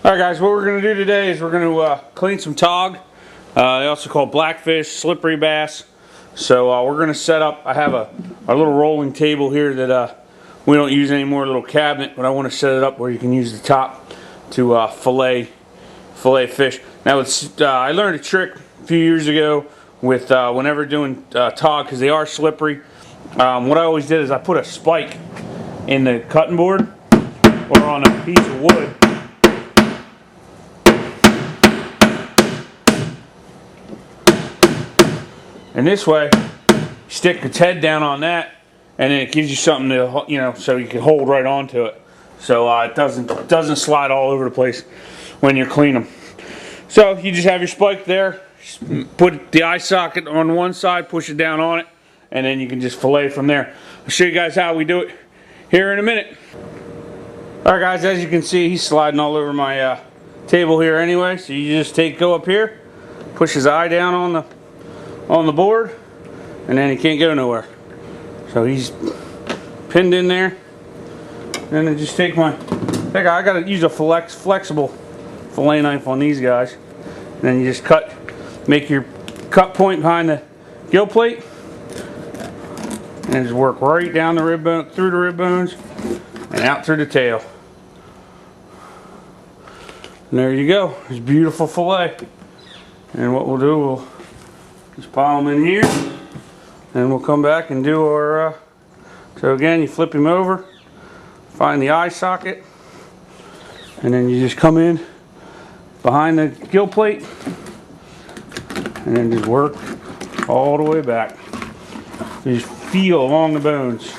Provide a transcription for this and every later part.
Alright guys, what we're going to do today is we're going to clean some tog. They also call blackfish, slippery bass. So we're going to set up, I have a little rolling table here that we don't use anymore, a little cabinet, but I want to set it up where you can use the top to fillet fish. Now I learned a trick a few years ago with whenever doing tog, because they are slippery. What I always did is I put a spike in the cutting board or on a piece of wood. And this way, you stick its head down on that, and then it gives you something to, you know, so you can hold right onto it, so it doesn't slide all over the place when you're cleaning them. So you just have your spike there, put the eye socket on one side, push it down on it, and then you can just fillet from there. I'll show you guys how we do it here in a minute. All right, guys, as you can see, he's sliding all over my table here anyway. So you just go up here, push his eye down on the board, and then he can't go nowhere. So he's pinned in there. And then just take I gotta use a flexible fillet knife on these guys. And then you just make your cut point behind the gill plate, and just work right down the rib bone, through the rib bones, and out through the tail. And there you go, it's beautiful fillet. And what we'll do, we'll just pile them in here, and we'll come back and do our, so again, you flip him over, find the eye socket, and then you just come in behind the gill plate, and then just work all the way back. You just feel along the bones.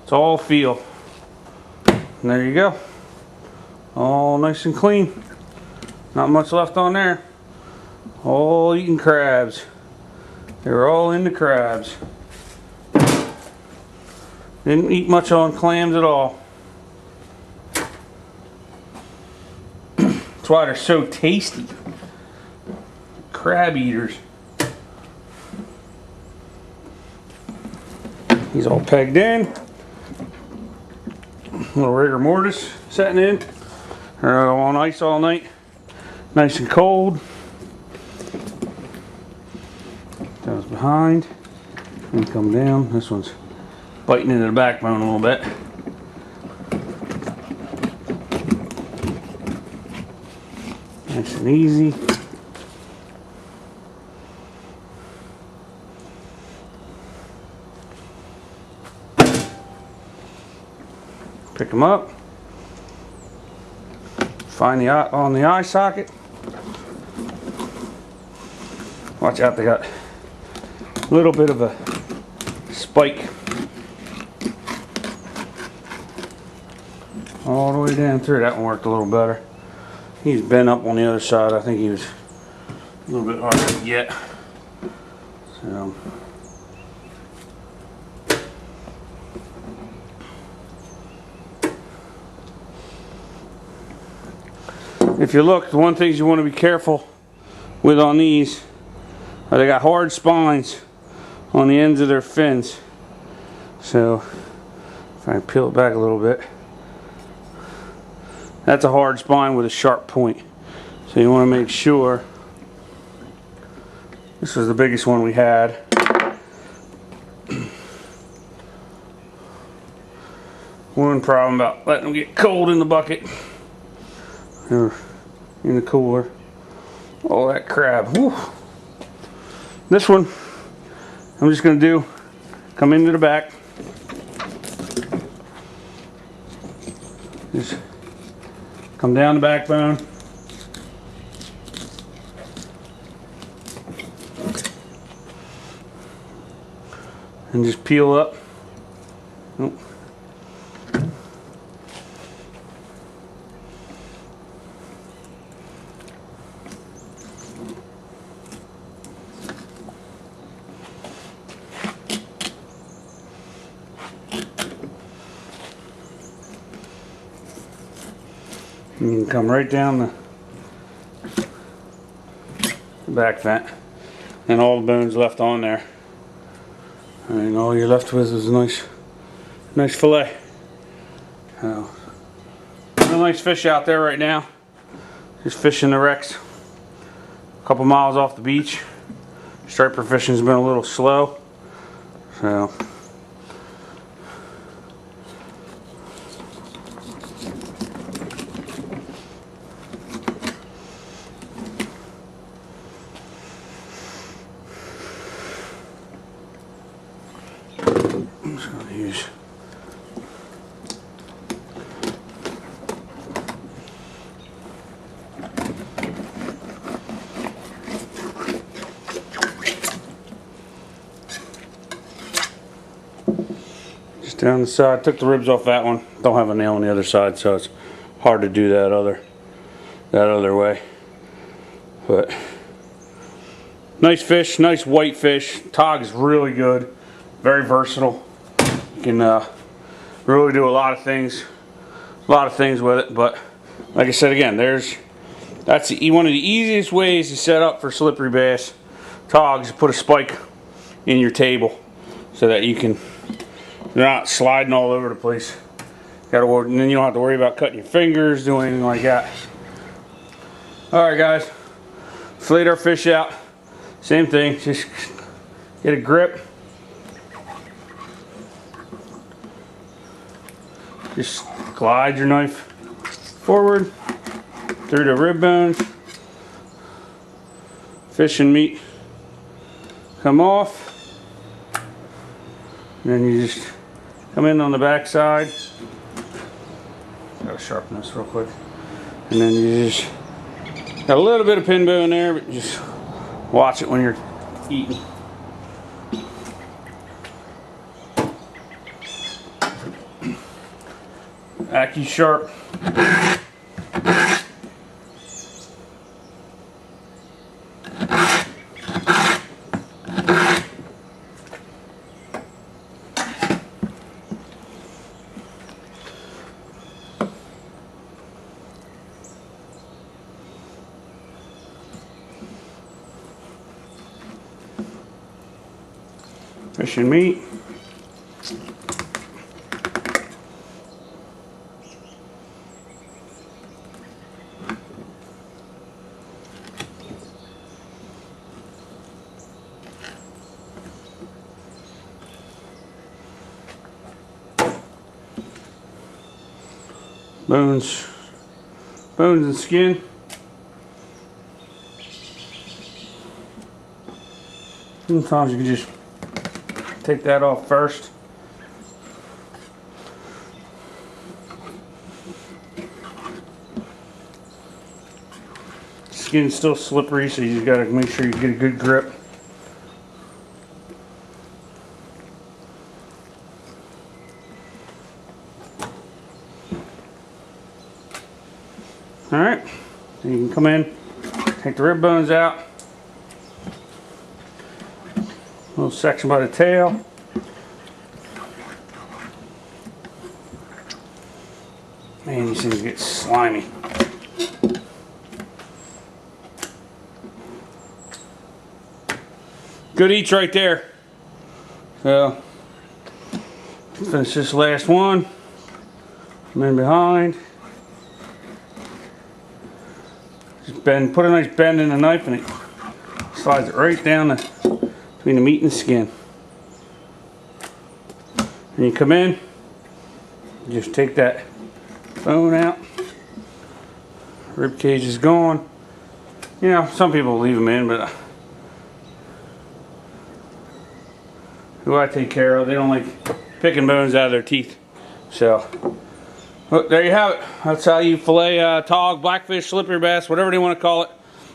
It's all feel. And there you go. All nice and clean. Not much left on there. All eating crabs. They were all into crabs. Didn't eat much on clams at all. That's why they're so tasty. Crab eaters. He's all pegged in. Little rigor mortis setting in. They're on ice all night. Nice and cold. Goes behind and come down. This one's biting into the backbone a little bit. Nice and easy. Pick them up. Find the eye on the eye socket. Watch out, they got a little bit of a spike all the way down through. That one worked a little better. He's bent up on the other side. I think he was a little bit harder to get. So if you look, the one thing you want to be careful with on these are they got hard spines on the ends of their fins. So if I peel it back a little bit, that's a hard spine with a sharp point. So you want to make sure. This was the biggest one we had. One problem about letting them get cold in the bucket or in the cooler. Oh, that crab. Whew. This one, I'm just going to do, come into the back. Just come down the backbone. And just peel up. Oh. You can come right down the back vent, and all the bones left on there, and all you're left with is a nice fillet. So, real nice fish out there right now. Just fishing the wrecks. A couple miles off the beach. Striper fishing's been a little slow. So. I'm just going to use just down the side. Took the ribs off that one. Don't have a nail on the other side, so it's hard to do that other way. But nice fish, nice white fish. Tog is really good, very versatile. You can really do a lot of things with it. But like I said again, that's one of the easiest ways to set up for slippery bass togs. Put a spike in your table so that you're not sliding all over the place. And then you don't have to worry about cutting your fingers, doing anything like that. All right, guys, fillet our fish out. Same thing, just get a grip. Just glide your knife forward through the rib bones. Fish and meat come off. And then you just come in on the back side. Gotta sharpen this real quick. And then you just got a little bit of pin bone there, but just watch it when you're eating. AccuSharp. Fish and meat. Bones and skin. Sometimes you can just take that off first. Skin's still slippery, so you just gotta make sure you get a good grip. Alright, then you can come in, take the rib bones out. Little section by the tail. Man, these things get slimy. Good eats right there. So, finish this last one. Come in behind. Just bend, put a nice bend in the knife and it slides it right down between the meat and the skin. And you come in, just take that bone out. Rib cage is gone. You know, some people leave them in, but who I take care of, they don't like picking bones out of their teeth. So, well, there you have it. That's how you fillet tog, blackfish, slippery bass, whatever they want to call it.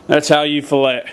That's how you fillet it.